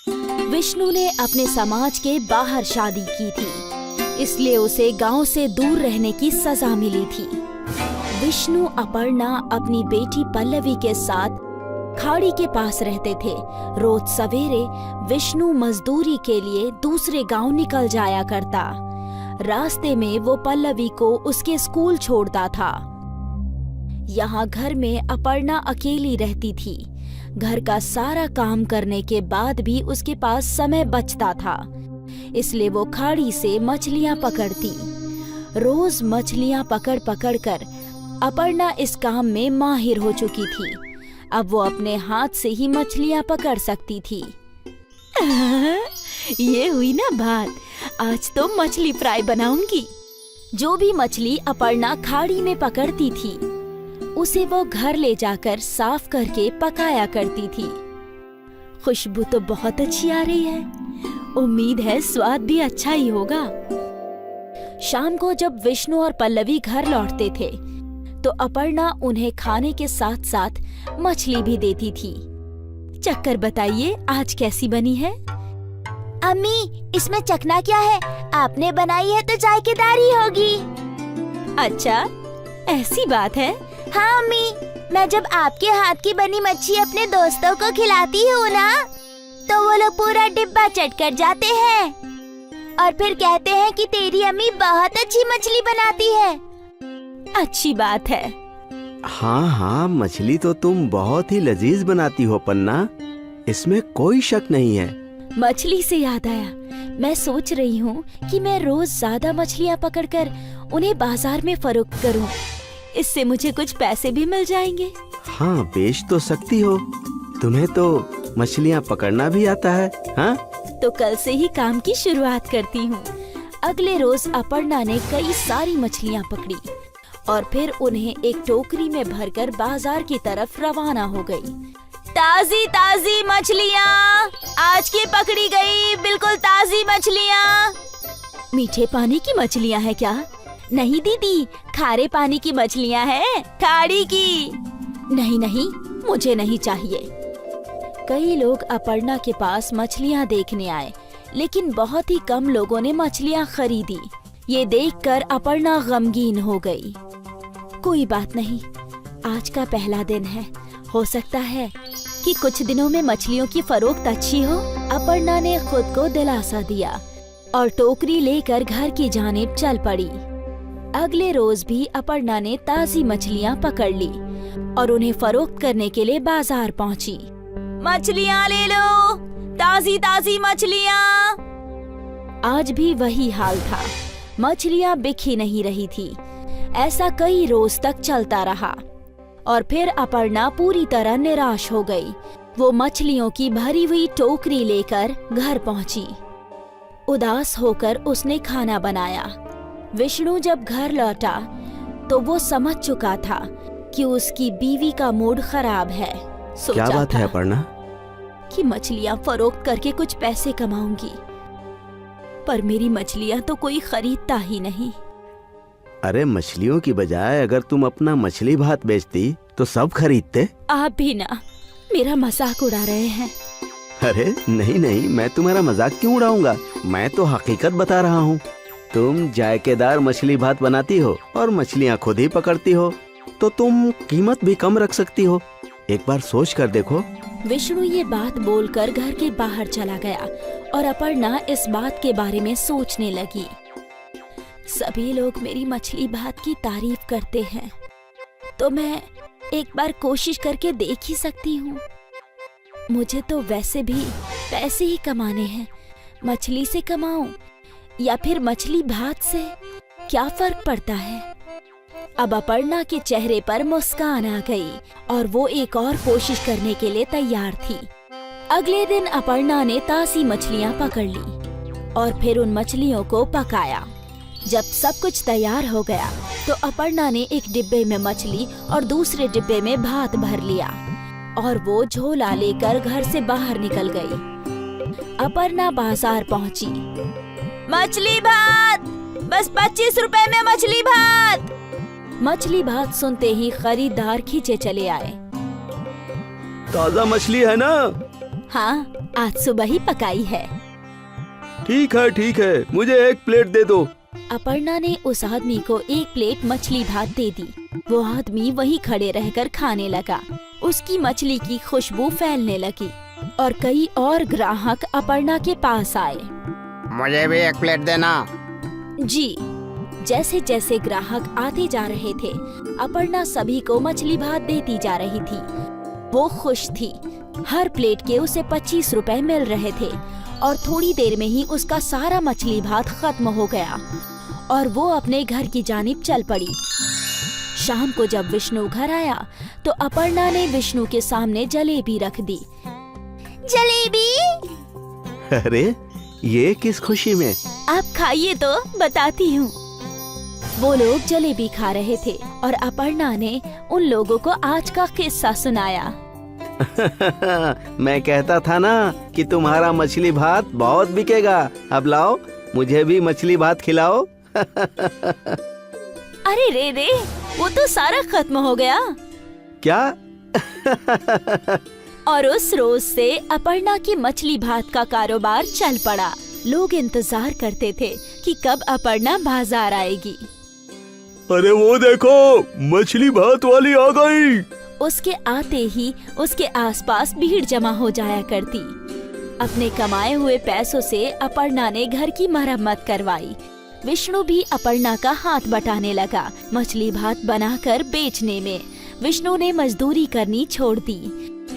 विष्णु ने अपने समाज के बाहर शादी की थी, इसलिए उसे गांव से दूर रहने की सजा मिली थी। विष्णु अपर्णा अपनी बेटी पल्लवी के साथ खाड़ी के पास रहते थे। रोज सवेरे विष्णु मजदूरी के लिए दूसरे गांव निकल जाया करता। रास्ते में वो पल्लवी को उसके स्कूल छोड़ता था। यहाँ घर में अपर्णा अकेली रहती थी। घर का सारा काम करने के बाद भी उसके पास समय बचता था, इसलिए वो खाड़ी से मछलियाँ पकड़ती। रोज मछलियाँ पकड़ पकड़ कर अपर्णा इस काम में माहिर हो चुकी थी। अब वो अपने हाथ से ही मछलियाँ पकड़ सकती थी। ये हुई ना बात, आज तो मछली फ्राई बनाऊंगी। जो भी मछली अपर्णा खाड़ी में पकड़ती थी उसे वो घर ले जाकर साफ करके पकाया करती थी। खुशबू तो बहुत अच्छी आ रही है, उम्मीद है स्वाद भी अच्छा ही होगा। शाम को जब विष्णु और पल्लवी घर लौटते थे तो अपर्णा उन्हें खाने के साथ साथ मछली भी देती थी। चक्कर बताइए आज कैसी बनी है? अम्मी, इसमें चखना क्या है? आपने बनाई है तो जायकेदार ही होगी। अच्छा, ऐसी बात है? हाँ अम्मी, मैं जब आपके हाथ की बनी मच्छी अपने दोस्तों को खिलाती हूँ ना, तो वो लोग पूरा डिब्बा चट कर जाते हैं और फिर कहते हैं कि तेरी अम्मी बहुत अच्छी मछली बनाती है। अच्छी बात है। हाँ हाँ, मछली तो तुम बहुत ही लजीज बनाती हो पन्ना, इसमें कोई शक नहीं है। मछली से याद आया, मैं सोच रही हूँ कि मैं रोज ज्यादा मछलियाँ पकड़कर उन्हें बाजार में फरोख्त करूँ। इससे मुझे कुछ पैसे भी मिल जाएंगे। हाँ, बेच तो सकती हो, तुम्हें तो मछलियाँ पकड़ना भी आता है। हाँ, तो कल से ही काम की शुरुआत करती हूँ। अगले रोज अपर्णा ने कई सारी मछलियाँ पकड़ी और फिर उन्हें एक टोकरी में भरकर बाजार की तरफ रवाना हो गई। ताजी ताजी मछलियाँ, आज की पकड़ी गई बिल्कुल ताजी मछलियाँ। मीठे पानी की मछलियाँ है क्या? नहीं दीदी, खारे पानी की मछलियाँ हैं, खाड़ी की। नहीं नहीं, मुझे नहीं चाहिए। कई लोग अपर्णा के पास मछलियाँ देखने आए, लेकिन बहुत ही कम लोगों ने मछलियाँ खरीदी। ये देखकर अपर्णा गमगीन हो गई। कोई बात नहीं, आज का पहला दिन है, हो सकता है कि कुछ दिनों में मछलियों की फरोख्त अच्छी हो। अपर्णा ने खुद को दिलासा दिया और टोकरी लेकर घर की जानिब चल पड़ी। अगले रोज भी अपर्णा ने ताजी मछलियाँ पकड़ ली और उन्हें फरोख्त करने के लिए बाजार पहुँची। मछलियाँ ले लो, ताजी ताजी मछलियाँ। आज भी वही हाल था, मछलियाँ बिक ही नहीं रही थी। ऐसा कई रोज तक चलता रहा और फिर अपर्णा पूरी तरह निराश हो गई। वो मछलियों की भरी हुई टोकरी लेकर घर पहुंची। उदास होकर उसने खाना बनाया। विष्णु जब घर लौटा तो वो समझ चुका था कि उसकी बीवी का मूड खराब है। क्या बात है अपर्णा? कि मछलियाँ फरोख्त करके कुछ पैसे कमाऊंगी, पर मेरी मछलियाँ तो कोई खरीदता ही नहीं। अरे, मछलियों की बजाय अगर तुम अपना मछली भात बेचती तो सब खरीदते। आप भी ना मेरा मजाक उड़ा रहे हैं। अरे नहीं नहीं, मैं तुम्हारा मजाक क्यों उड़ाऊंगा, मैं तो हकीकत बता रहा हूँ। तुम जायकेदार मछली भात बनाती हो और मछलियाँ खुद ही पकड़ती हो, तो तुम कीमत भी कम रख सकती हो। एक बार सोच कर देखो। विष्णु ये बात बोलकर घर के बाहर चला गया और अपर्णा इस बात के बारे में सोचने लगी। सभी लोग मेरी मछली भात की तारीफ करते हैं, तो मैं एक बार कोशिश करके देख ही सकती हूँ। मुझे तो वैसे भी पैसे ही कमाने हैं, मछली से कमाऊं या फिर मछली भात से, क्या फर्क पड़ता है। अब अपर्णा के चेहरे पर मुस्कान आ गई और वो एक और कोशिश करने के लिए तैयार थी। अगले दिन अपर्णा ने ताजी मछलियाँ पकड़ ली और फिर उन मछलियों को पकाया। जब सब कुछ तैयार हो गया तो अपर्णा ने एक डिब्बे में मछली और दूसरे डिब्बे में भात भर लिया और वो झोला लेकर घर से बाहर निकल गई। अपर्णा बाजार पहुंची। मछली भात, बस 25 रुपए में मछली भात। मछली भात सुनते ही खरीदार खींचे चले आए। ताजा मछली है ना? हाँ, आज सुबह ही पकाई है। ठीक है, मुझे 1 प्लेट दे दो। अपर्णा ने उस आदमी को 1 प्लेट मछली भात दे दी। वो आदमी वहीं खड़े रहकर खाने लगा। उसकी मछली की खुशबू फैलने लगी और कई और ग्राहक अपर्णा के पास आए। मुझे भी 1 प्लेट देना। जी। जैसे जैसे ग्राहक आते जा रहे थे, अपर्णा सभी को मछली भात देती जा रही थी। वो खुश थी। हर प्लेट के उसे 25 रुपए मिल रहे थे और थोड़ी देर में ही उसका सारा मछली भात खत्म हो गया और वो अपने घर की जानिब चल पड़ी। शाम को जब विष्णु घर आया तो अपर्णा ने विष्णु के सामने जलेबी रख दी। जलेबी? अरे ये किस खुशी में? आप खाइए तो बताती हूँ। वो लोग जलेबी खा रहे थे और अपर्णा ने उन लोगों को आज का किस्सा सुनाया। मैं कहता था ना कि तुम्हारा मछली भात बहुत बिकेगा। अब लाओ, मुझे भी मछली भात खिलाओ। अरे रे, वो तो सारा खत्म हो गया। क्या? और उस रोज से अपर्णा की मछली भात का कारोबार चल पड़ा। लोग इंतजार करते थे कि कब अपर्णा बाजार आएगी। अरे वो देखो, मछली भात वाली आ गई। उसके आते ही उसके आसपास भीड़ जमा हो जाया करती। अपने कमाए हुए पैसों से अपर्णा ने घर की मरम्मत करवाई। विष्णु भी अपर्णा का हाथ बटाने लगा मछली भात बनाकर बेचने में। विष्णु ने मजदूरी करनी छोड़ दी।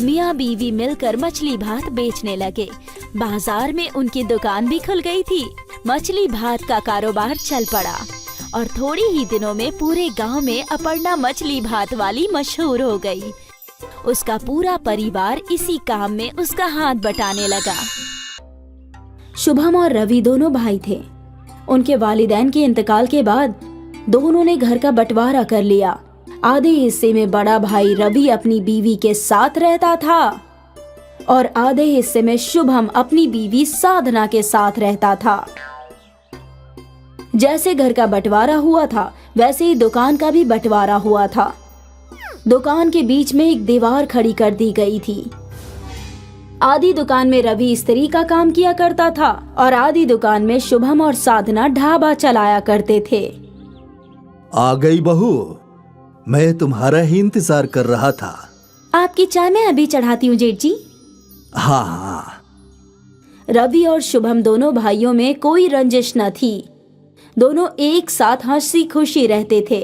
मियाँ बीवी मिलकर मछली भात बेचने लगे। बाजार में उनकी दुकान भी खुल गई थी। मछली भात का कारोबार चल पड़ा और थोड़ी ही दिनों में पूरे गांव में अपर्णा मछली भात वाली मशहूर हो गई। उसका पूरा परिवार इसी काम में उसका हाथ बटाने लगा। शुभम और रवि दोनों भाई थे। उनके वालिदैन के इंतकाल के बाद दोनों ने घर का बंटवारा कर लिया। आधे हिस्से में बड़ा भाई रवि अपनी बीवी के साथ रहता था और आधे हिस्से में शुभम अपनी बीवी साधना के साथ रहता था। जैसे घर का बंटवारा हुआ था वैसे ही दुकान का भी बंटवारा हुआ था। दुकान के बीच में एक दीवार खड़ी कर दी गई थी। आधी दुकान में रवि स्त्री का काम किया करता था और आधी दुकान में शुभम और साधना ढाबा चलाया करते थे। आ गई बहू, मैं तुम्हारा ही इंतजार कर रहा था। आपकी चाय मैं अभी चढ़ाती हूँ जेठ जी। हाँ। रवि और शुभम दोनों भाइयों में कोई रंजिश न थी। दोनों एक साथ हंसी खुशी रहते थे।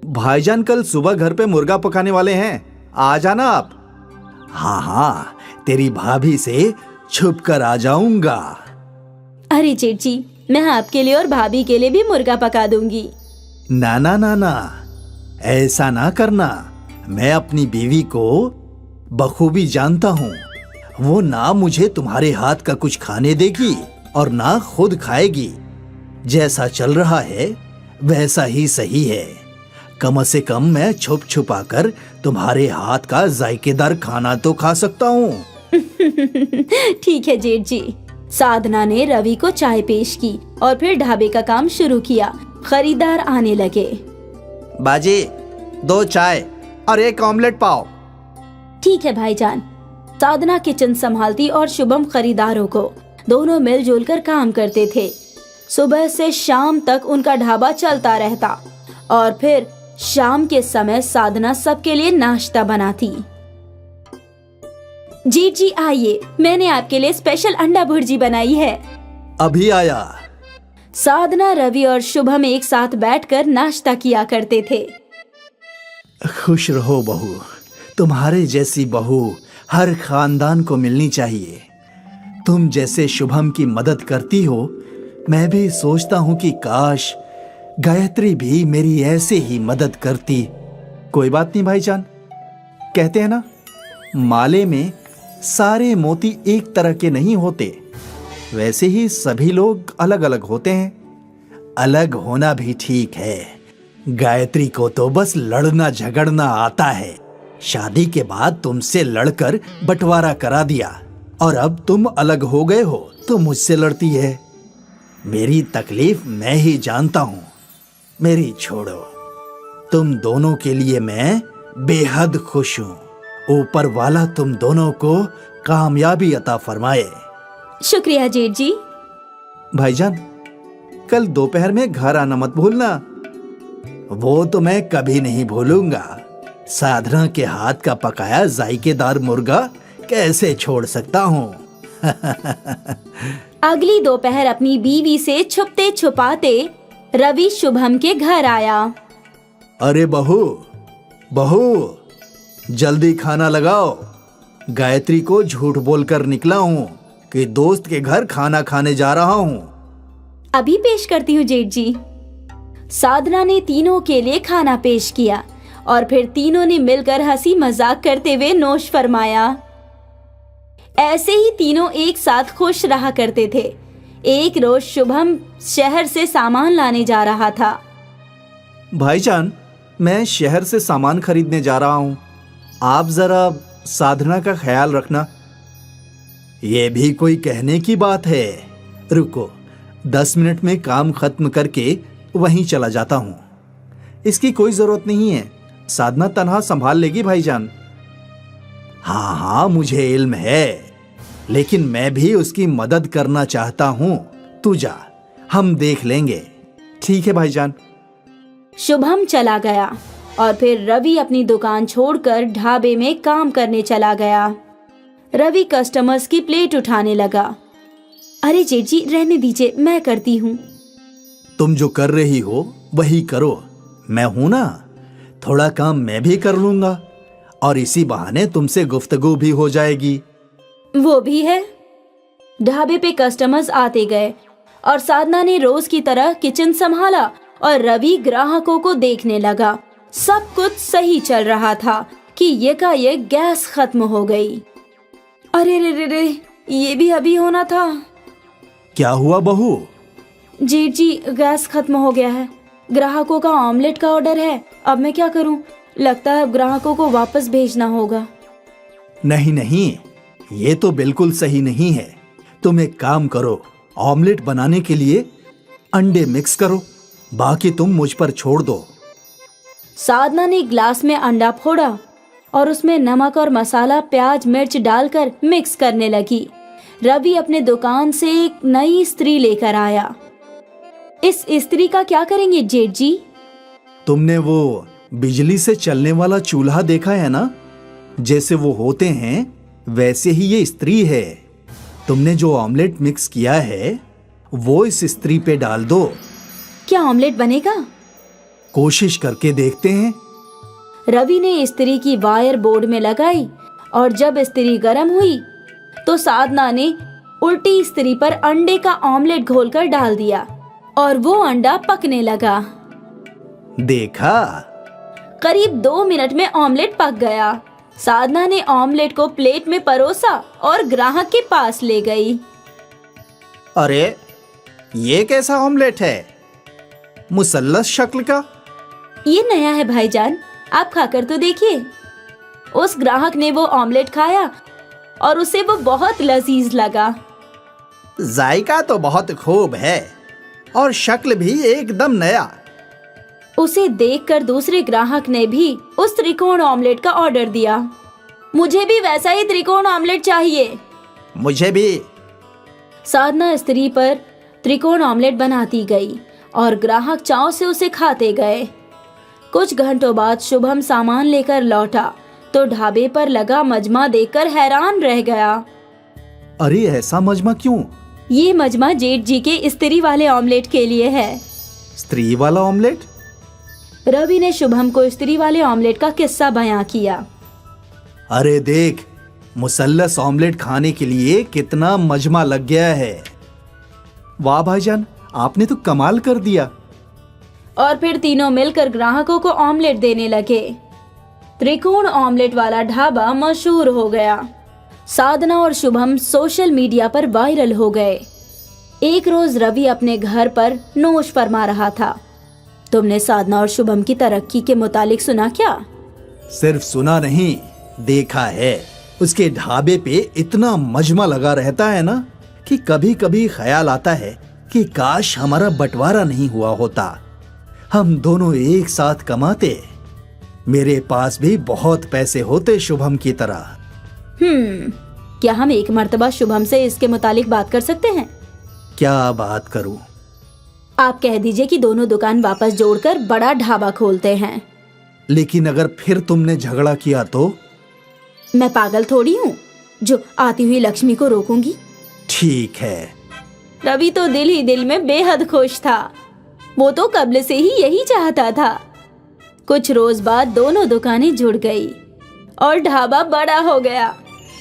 भाईजान कल सुबह घर पे मुर्गा पकाने वाले हैं, आ जाना आप। हाँ, तेरी भाभी से छुप कर आ जाऊंगा। अरे जेठ जी, मैं आपके लिए और भाभी के लिए भी मुर्गा पका दूंगी। ना ना ना ना, ऐसा ना करना। मैं अपनी बीवी को बखूबी जानता हूँ। वो ना मुझे तुम्हारे हाथ का कुछ खाने देगी और ना खुद खाएगी। जैसा चल रहा है वैसा ही सही है। कम से कम मैं छुप छुपा कर तुम्हारे हाथ का जायकेदार खाना तो खा सकता हूँ। ठीक है जेठ जी। साधना ने रवि को चाय पेश की और फिर ढाबे का काम शुरू किया। खरीदार आने लगे। बाजी, 2 चाय और 1 ऑमलेट पाव। ठीक है भाईजान। साधना किचन संभालती और शुभम खरीदारों को। दोनों मिलजुल कर काम करते थे। सुबह से शाम तक उनका ढाबा चलता रहता और फिर शाम के समय साधना सबके लिए नाश्ता बनाती। जी जी आइए, मैंने आपके लिए स्पेशल अंडा भुर्जी बनाई है। अभी आया। साधना, रवि और शुभम एक साथ बैठकर नाश्ता किया करते थे। खुश रहो बहू, तुम्हारे जैसी बहू हर खानदान को मिलनी चाहिए। तुम जैसे शुभम की मदद करती हो, मैं भी सोचता हूँ कि काश गायत्री भी मेरी ऐसे ही मदद करती। कोई बात नहीं भाईजान, कहते हैं ना, माले में सारे मोती एक तरह के नहीं होते, वैसे ही सभी लोग अलग अलग होते हैं। अलग होना भी ठीक है। गायत्री को तो बस लड़ना झगड़ना आता है। शादी के बाद तुमसे लड़कर बंटवारा करा दिया और अब तुम अलग हो गए हो तो मुझसे लड़ती है। मेरी तकलीफ मैं ही जानता हूँ, मेरी छोड़ो। तुम दोनों के लिए मैं बेहद खुश हूँ। ऊपर वाला तुम दोनों को कामयाबी अता फरमाए। शुक्रिया जेठ जी। भाईजान, कल दोपहर में घर आना मत भूलना। वो तो मैं कभी नहीं भूलूंगा। साधना के हाथ का पकाया जायकेदार मुर्गा कैसे छोड़ सकता हूँ। अगली दोपहर अपनी बीवी से छुपते छुपाते रवि शुभम के घर आया। अरे बहू, बहू, जल्दी खाना लगाओ। गायत्री को झूठ बोलकर निकला हूँ कि दोस्त के घर खाना खाने जा रहा हूँ। अभी पेश करती हूँ जेठ जी। साधना ने तीनों के लिए खाना पेश किया और फिर तीनों ने मिलकर हंसी मजाक करते हुए नोश फरमाया। ऐसे ही तीनों एक साथ खुश रहा करते थे। एक रोज शुभम शहर से सामान लाने जा रहा था। भाईजान, मैं शहर से सामान खरीदने जा रहा हूँ। आप जरा साधना का ख्याल रखना। ये भी कोई कहने की बात है। रुको, 10 मिनट में काम खत्म करके वहीं चला जाता हूँ। इसकी कोई जरूरत नहीं है, साधना तन्हा संभाल लेगी भाईजान। हाँ हाँ, मुझे इल्म है, लेकिन मैं भी उसकी मदद करना चाहता हूँ। तू जा, हम देख लेंगे। ठीक है भाईजान। शुभम चला गया और फिर रवि अपनी दुकान छोड़कर ढाबे में काम करने चला गया। रवि कस्टमर्स की प्लेट उठाने लगा। अरे जेठ जी, रहने दीजिए, मैं करती हूँ। तुम जो कर रही हो वही करो, मैं हूं ना। थोड़ा काम मैं भी कर लूंगा और इसी बहाने तुमसे गुफ्तगू भी हो जाएगी। वो भी है। ढाबे पे कस्टमर्स आते गए और साधना ने रोज की तरह किचन संभाला और रवि ग्राहकों को देखने लगा। सब कुछ सही चल रहा था कि यकायक गैस खत्म हो गई। अरे रे रे रे, ये भी अभी होना था। क्या हुआ बहू? जी जी, गैस खत्म हो गया है। ग्राहकों का ऑमलेट का ऑर्डर है। अब मैं क्या करूं? लगता है ग्राहकों को वापस भेजना होगा। नहीं नहीं, ये तो बिल्कुल सही नहीं है। तुम एक काम करो, ऑमलेट बनाने के लिए अंडे मिक्स करो, बाकी तुम मुझ पर छोड़ दो। साधना ने ग्लास में अंडा फोड़ा और उसमें नमक और मसाला, प्याज, मिर्च डालकर मिक्स करने लगी। रवि अपने दुकान से एक नई इस्त्री लेकर आया। इस इस्त्री का क्या करेंगे जेठ जी? तुमने वो बिजली से चलने वाला चूल्हा देखा है ना? जैसे वो होते हैं वैसे ही ये इस्त्री है। तुमने जो ऑमलेट मिक्स किया है वो इस इस्त्री पे डाल दो। क्या ऑमलेट बनेगा? कोशिश करके देखते हैं। रवि ने इस्त्री की वायर बोर्ड में लगाई और जब इस्त्री गर्म हुई तो साधना ने उल्टी इस्त्री पर अंडे का ऑमलेट घोलकर डाल दिया और वो अंडा पकने लगा। देखा? करीब 2 मिनट में ऑमलेट पक गया। साधना ने ऑमलेट को प्लेट में परोसा और ग्राहक के पास ले गई। अरे, ये कैसा ऑमलेट है? मुसल्लस शक्ल का। ये नया है भाईजान, आप खाकर तो देखिए। उस ग्राहक ने वो ऑमलेट खाया और उसे वो बहुत लजीज लगा। जायका तो बहुत खूब है और शक्ल भी एकदम नया। उसे देखकर दूसरे ग्राहक ने भी उस त्रिकोण ऑमलेट का ऑर्डर दिया। मुझे भी वैसा ही त्रिकोण ऑमलेट चाहिए। मुझे भी। साधना इस्त्री पर त्रिकोण ऑमलेट बनाती गई और ग्राहक चाव से उसे खाते गए। कुछ घंटों बाद शुभम सामान लेकर लौटा तो ढाबे पर लगा मजमा देखकर हैरान रह गया। अरे, ऐसा मजमा क्यों? ये मजमा जेठ जी के इस्त्री वाले ऑमलेट के लिए है। स्त्री वाला ऑमलेट? रवि ने शुभम को इस्त्री वाले ऑमलेट का किस्सा बयां किया। अरे देख, मुसल्लस ऑमलेट खाने के लिए कितना मजमा लग गया है। वाह भाईजान, आपने तो कमाल कर दिया। और फिर तीनों मिलकर ग्राहकों को ऑमलेट देने लगे। त्रिकोण ऑमलेट वाला ढाबा मशहूर हो गया। साधना और शुभम सोशल मीडिया पर वायरल हो गए। एक रोज रवि अपने घर पर नोश फरमा रहा था। तुमने साधना और शुभम की तरक्की के मुतालिक सुना क्या? सिर्फ सुना नहीं, देखा है। उसके ढाबे पे इतना मजमा लगा रहता है ना कि कभी कभी ख्याल आता है कि काश हमारा बंटवारा नहीं हुआ होता, हम दोनों एक साथ कमाते। मेरे पास भी बहुत पैसे होते शुभम की तरह। क्या हम एक मर्तबा शुभम से इसके मुतालिक बात कर सकते हैं? क्या बात करूं? आप कह दीजिए कि दोनों दुकान वापस जोड़कर बड़ा ढाबा खोलते हैं। लेकिन अगर फिर तुमने झगड़ा किया तो? मैं पागल थोड़ी हूँ जो आती हुई लक्ष्मी को रोकूंगी। ठीक है। रवि तो दिल ही दिल में बेहद खुश था। वो तो कब्ल से ही यही चाहता था। कुछ रोज बाद दोनों दुकानें जुड़ गई और ढाबा बड़ा हो गया।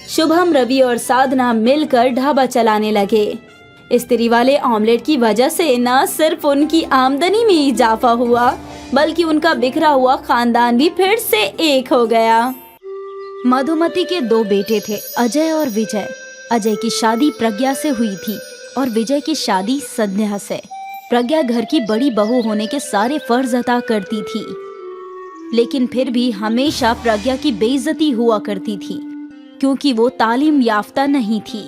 शुभम, रवि और साधना मिलकर ढाबा चलाने लगे। स्त्री वाले ऑमलेट की वजह से न सिर्फ उनकी आमदनी में इजाफा हुआ बल्कि उनका बिखरा हुआ खानदान भी फिर से एक हो गया। मधुमती के 2 बेटे थे, अजय और विजय। अजय की शादी प्रज्ञा से हुई थी और विजय की शादी संध्या से। प्रज्ञा घर की बड़ी बहू होने के सारे फर्ज अदा करती थी, लेकिन फिर भी हमेशा प्रज्ञा की बेइज्जती हुआ करती थी क्योंकि वो तालीम याफ्ता नहीं थी।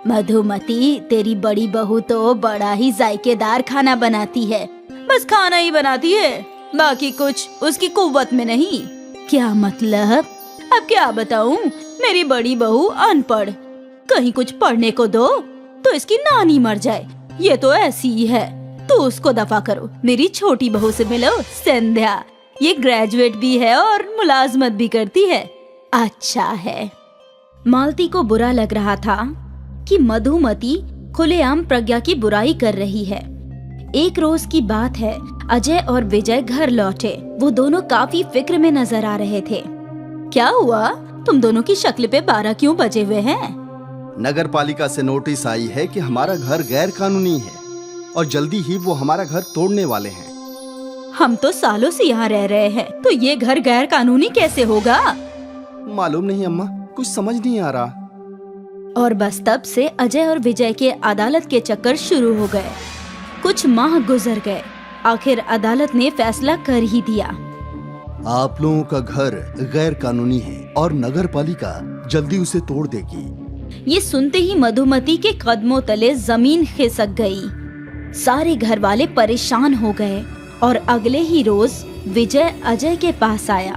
मधुमती, तेरी बड़ी बहू तो बड़ा ही जायकेदार खाना बनाती है। बस खाना ही बनाती है, बाकी कुछ उसकी कुव्वत में नहीं। क्या मतलब? अब क्या बताऊं? मेरी बड़ी बहू अनपढ़, कहीं कुछ पढ़ने को दो तो इसकी नानी मर जाए। ये तो ऐसी ही है, तो उसको दफा करो। मेरी छोटी बहू से मिलो, संध्या। ये ग्रेजुएट भी है और मुलाजमत भी करती है। अच्छा है। मालती को बुरा लग रहा था कि मधुमती खुलेआम प्रज्ञा की बुराई कर रही है। एक रोज की बात है, अजय और विजय घर लौटे। वो दोनों काफी फिक्र में नजर आ रहे थे। क्या हुआ? तुम दोनों की शक्ल पे 12 क्यों बजे हुए हैं? नगर पालिका से नोटिस आई है कि हमारा घर गैर कानूनी है और जल्दी ही वो हमारा घर तोड़ने वाले हैं। हम तो सालों से यहाँ रह रहे हैं, तो ये घर गैर कानूनी कैसे होगा? मालूम नहीं अम्मा, कुछ समझ नहीं आ रहा। और बस तब से अजय और विजय के अदालत के चक्कर शुरू हो गए। कुछ माह गुजर गए। आखिर अदालत ने फैसला कर ही दिया। आप लोगों का घर गैर कानूनी है और नगर पालिका जल्दी उसे तोड़ देगी। ये सुनते ही मधुमती के कदमों तले जमीन खिसक गई। सारे घर वाले परेशान हो गए और अगले ही रोज विजय अजय के पास आया।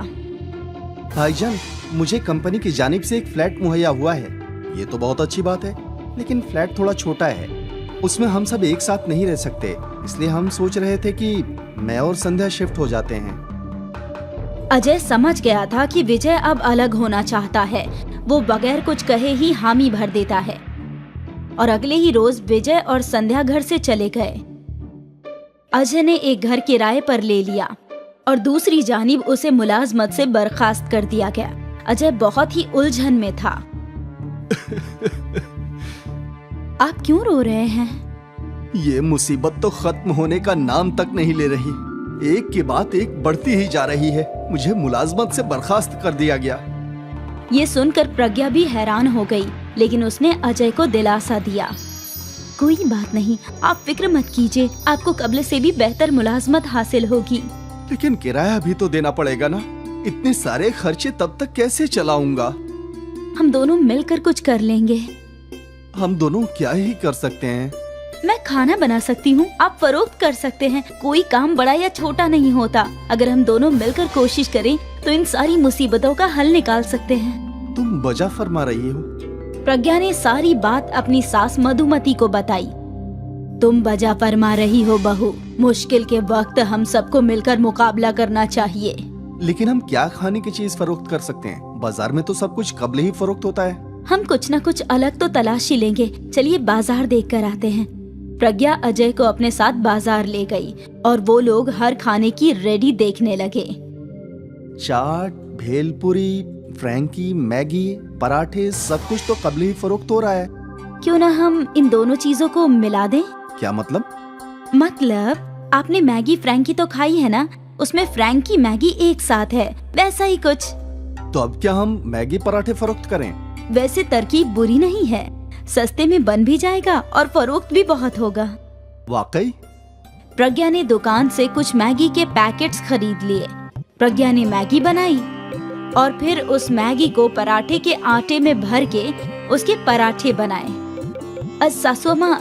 भाईजान, मुझे कंपनी की जानिब से एक फ्लैट मुहैया हुआ है। ये तो बहुत अच्छी बात है, लेकिन फ्लैट थोड़ा छोटा है। उसमें हम सब एक साथ नहीं रह सकते, इसलिए हम सोच रहे थे कि मैं और संध्या शिफ्ट हो जाते हैं। अजय समझ गया था कि विजय अब अलग होना चाहता है। वो बगैर कुछ कहे ही हामी भर देता है और अगले ही रोज विजय और संध्या घर से चले गए। अजय ने एक घर किराए पर ले लिया और दूसरी जानिब उसे मुलाजमत से बर्खास्त कर दिया गया। अजय बहुत ही उलझन में था। आप क्यों रो रहे हैं? ये मुसीबत तो खत्म होने का नाम तक नहीं ले रही। एक के बाद एक बढ़ती ही जा रही है। मुझे मुलाजमत से बर्खास्त कर दिया गया। ये सुनकर प्रज्ञा भी हैरान हो गई, लेकिन उसने अजय को दिलासा दिया। कोई बात नहीं, आप फिक्र मत कीजिए, आपको कब्ल से भी बेहतर मुलाजमत हासिल होगी। लेकिन किराया भी तो देना पड़ेगा ना। इतने सारे खर्चे तब तक कैसे चलाऊंगा? हम दोनों मिलकर कुछ कर लेंगे। हम दोनों क्या ही कर सकते हैं? मैं खाना बना सकती हूँ, आप फरोख्त कर सकते हैं। कोई काम बड़ा या छोटा नहीं होता। अगर हम दोनों मिलकर कोशिश करें तो इन सारी मुसीबतों का हल निकाल सकते हैं। तुम बजा फरमा रही हो। प्रज्ञा ने सारी बात अपनी सास मधुमती को बताई। तुम बजा फरमा रही हो बहू, मुश्किल के वक्त हम सबको मिलकर मुकाबला करना चाहिए। लेकिन हम क्या खाने की चीज फरोख्त कर सकते हैं? बाजार में तो सब कुछ कब्ल ही फरोख्त होता है। हम कुछ न कुछ अलग तो तलाश ही लेंगे। चलिए बाजार देख कर आते हैं। प्रज्ञा अजय को अपने साथ बाजार ले गई और वो लोग हर खाने की रेडी देखने लगे। चाट, भेलपुरी, फ्रैंकी, मैगी, पराठे, सब कुछ तो कब्ल ही फरोख्त हो रहा है। क्यों ना हम इन दोनों चीजों को मिला दें? क्या मतलब? मतलब आपने मैगी फ्रैंकी तो खाई है ना, उसमें फ्रैंकी मैगी एक साथ है, वैसा ही कुछ। तो अब क्या हम मैगी पराठे फरोख्त करें? वैसे तरकीब बुरी नहीं है, सस्ते में बन भी जाएगा और फरोख्त भी बहुत होगा। वाकई? प्रज्ञा ने दुकान से कुछ मैगी के पैकेट्स खरीद लिए। प्रज्ञा ने मैगी बनाई और फिर उस मैगी को पराठे के आटे में भर के उसके पराठे बनाए। सासू माँ,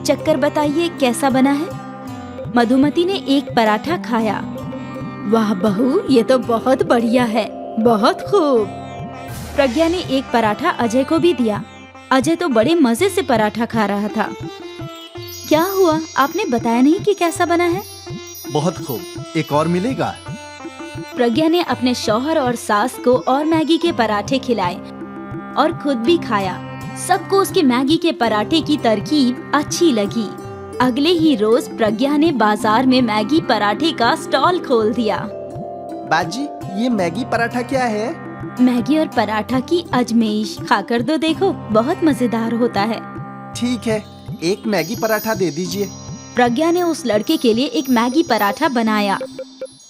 चक्कर बताइए कैसा बना है? मधुमती ने एक पराठा खाया। वाह बहू, ये तो बहुत बढ़िया है, बहुत खूब। प्रज्ञा ने एक पराठा अजय को भी दिया। अजय तो बड़े मजे से पराठा खा रहा था। क्या हुआ, आपने बताया नहीं कि कैसा बना है? बहुत खूब, एक और मिलेगा? प्रज्ञा ने अपने शौहर और सास को और मैगी के पराठे खिलाए और खुद भी खाया। सबको उसके मैगी के पराठे की तरकीब अच्छी लगी। अगले ही रोज प्रज्ञा ने बाजार में मैगी पराठे का स्टॉल खोल दिया। बाजी, ये मैगी पराठा क्या है? मैगी और पराठा की अजमेइश, खाकर तो देखो, बहुत मजेदार होता है। ठीक है, एक मैगी पराठा दे दीजिए। प्रज्ञा ने उस लड़के के लिए एक मैगी पराठा बनाया।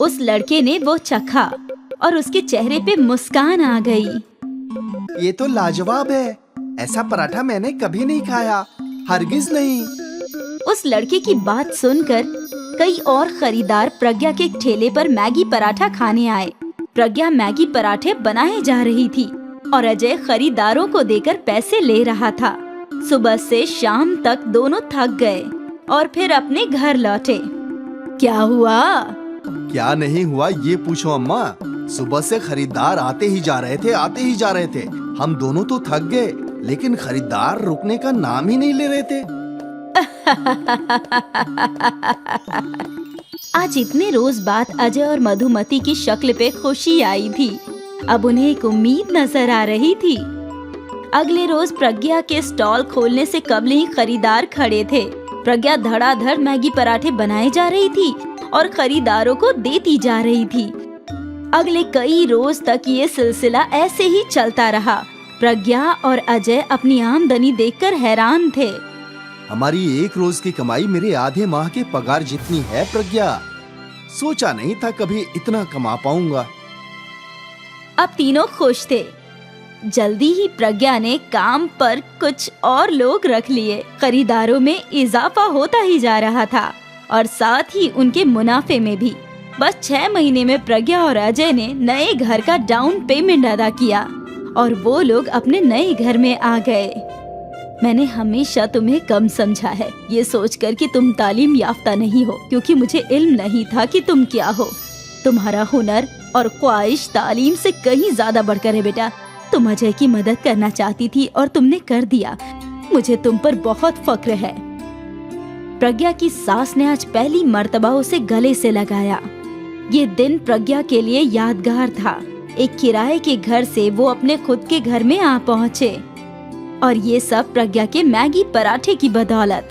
उस लड़के ने वो चखा और उसके चेहरे पे मुस्कान आ गई। ये तो लाजवाब है, ऐसा पराठा मैंने कभी नहीं खाया, हरगिज नहीं। उस लड़के की बात सुनकर कई और खरीदार प्रज्ञा के ठेले पर मैगी पराठा खाने आए। प्रज्ञा मैगी पराठे बनाए जा रही थी और अजय खरीदारों को देकर पैसे ले रहा था। सुबह से शाम तक दोनों थक गए और फिर अपने घर लौटे। क्या हुआ? क्या नहीं हुआ ये पूछो अम्मा। सुबह से खरीदार आते ही जा रहे थे। हम दोनों तो थक गए, लेकिन खरीदार रुकने का नाम ही नहीं ले रहे थे। आज इतने रोज बाद अजय और मधुमती की शक्ल पे खुशी आई थी। अब उन्हें एक उम्मीद नजर आ रही थी। अगले रोज प्रज्ञा के स्टॉल खोलने से कबल ही खरीदार खड़े थे। प्रज्ञा धड़ाधड़ मैगी पराठे बनाए जा रही थी और खरीदारों को देती जा रही थी। अगले कई रोज तक ये सिलसिला ऐसे ही चलता रहा। प्रज्ञा और अजय अपनी आमदनी देखकर हैरान थे। हमारी एक रोज की कमाई मेरे आधे माह के पगार जितनी है प्रज्ञा। सोचा नहीं था कभी इतना कमा पाऊंगा। अब तीनों खुश थे। जल्दी ही प्रज्ञा ने काम पर कुछ और लोग रख लिए। खरीदारों में इजाफा होता ही जा रहा था और साथ ही उनके मुनाफे में भी। बस 6 महीने में प्रज्ञा और अजय ने नए घर का डाउन पेमेंट अदा किया और वो लोग अपने नए घर में आ गए। मैंने हमेशा तुम्हें कम समझा है, ये सोचकर कि तुम तालीम याफ्ता नहीं हो, क्योंकि मुझे इल्म नहीं था कि तुम क्या हो। तुम्हारा हुनर और ख्वाहिश तालीम से कहीं ज्यादा बढ़कर है बेटा। तुम अजय की मदद करना चाहती थी और तुमने कर दिया। मुझे तुम पर बहुत फक्र है। प्रज्ञा की सास ने आज पहली मर्तबा उसे गले से लगाया। ये दिन प्रज्ञा के लिए यादगार था। एक किराए के घर से वो अपने खुद के घर में आ पहुँचे और ये सब प्रज्ञा के मैगी पराठे की बदौलत।